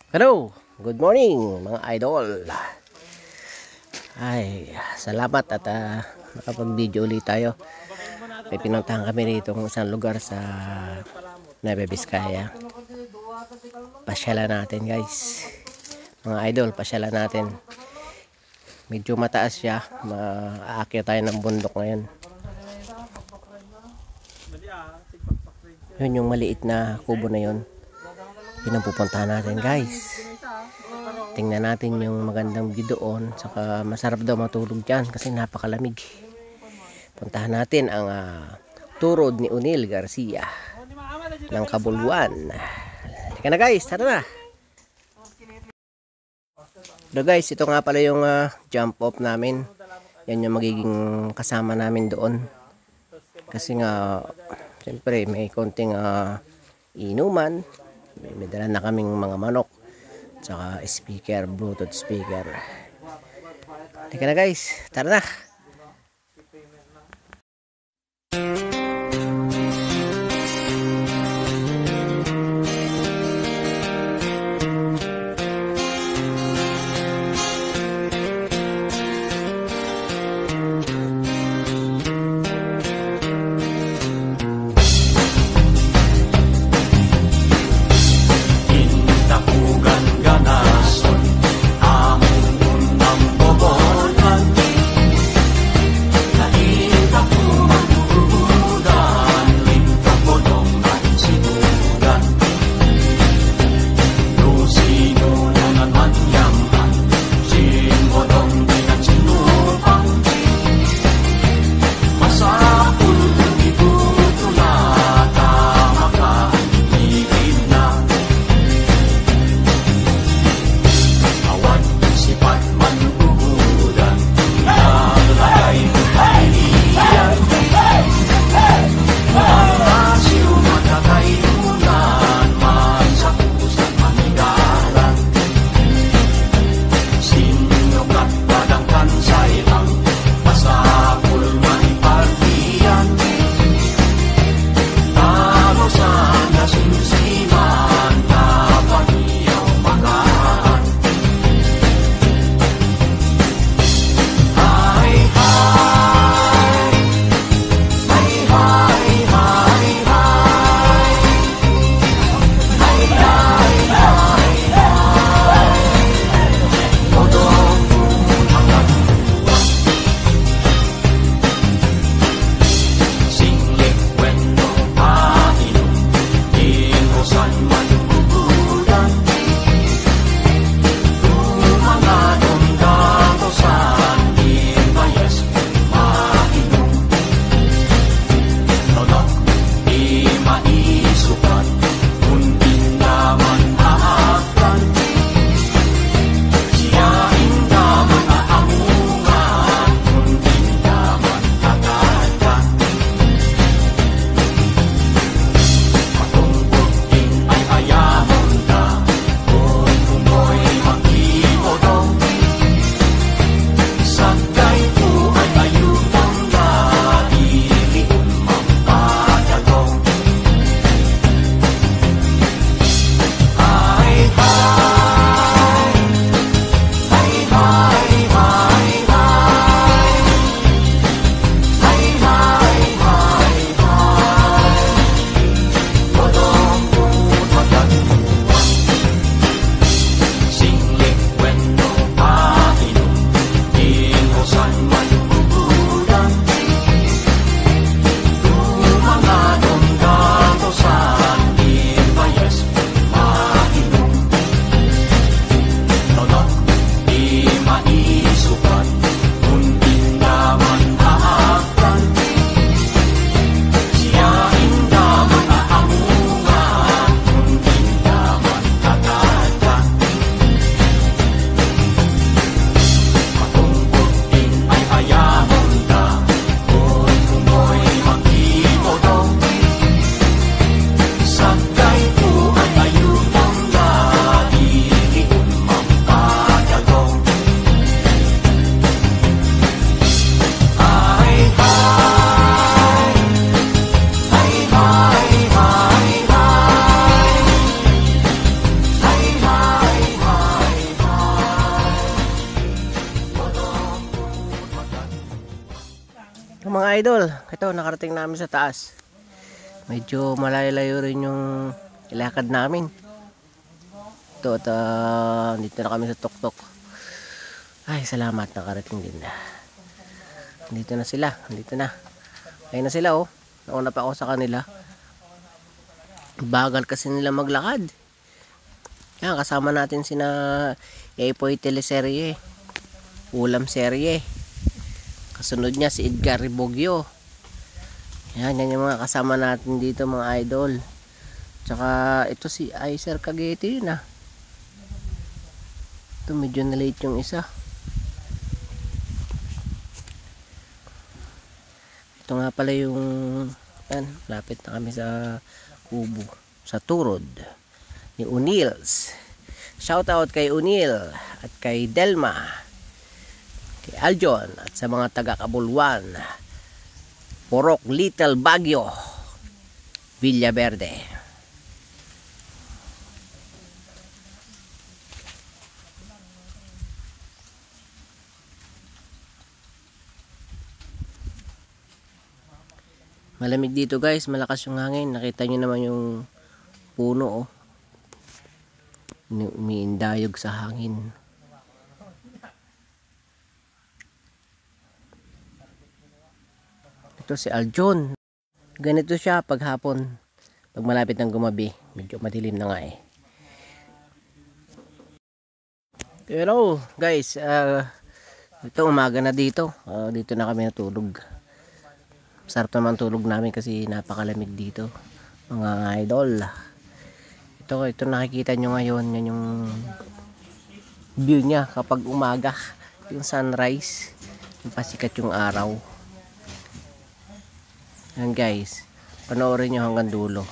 Hello, good morning mga idol. Ay, salamat at nakapag-video ulit tayo. May pinuntahan kami rito ng isang lugar sa Nueva Vizcaya. Pasyalan natin guys. Mga idol, pasyalan natin. Medyo mataas siya. Aakyat tayo ng bundok ngayon. Yun yung maliit na kubo na yun. Yun ang pupuntahan natin guys. Tingnan natin yung magandang view doon. Saka masarap daw matulog dyan kasi napakalamig. Puntahan natin ang turod ni Unil Garcia ng Kabuluan. Halika na guys, tara na. So guys, ito nga pala yung jump off namin. Yan yung magiging kasama namin doon. Kasi nga, siyempre may konting inuman. May dala na kaming mga manok. Tsaka speaker, bluetooth speaker. Halika na guys, tara na. idol, ito nakarating namin sa taas. Medyo malayo-layo rin yung ilakad namin. Ito at dito na kami sa tuktok. Ay salamat, nakarating din na. Dito na sila, dito na. Ayun na sila oh. Nauna pa ako sa kanila. Bagal kasi nila maglakad. Yan, kasama natin sina Epoy Teleserye, Ulam Serye. Kasunod niya si Edgar Ribogyo. Yan yung mga kasama natin dito mga idol. Tsaka ito si Aiser Cagete yun ah. Ito medyo na late yung isa. Ito nga pala yung yan, lapit na kami sa kubo, sa turod ni Unils. Shout out kay Unil at kay Delma, kay Aljon at sa mga taga Kabulwan, Porok, Little Baguio, Villaverde. Malamig dito guys, malakas yung hangin. Nakita nyo naman yung puno oh. Umiindayog sa hangin. Ito si Aljon. Ganito siya pag hapon. Pag malapit ng gumabi. Medyo madilim na nga eh. Pero guys, ito umaga na dito. Dito na kami natulog. Sarap naman tulog namin kasi napakalamig dito mga idol. Ito nakikita nyo ngayon, yan yung view niya kapag umaga, yung sunrise, yung pasikat yung araw. Yan guys, panoorin nyo hanggang dulo.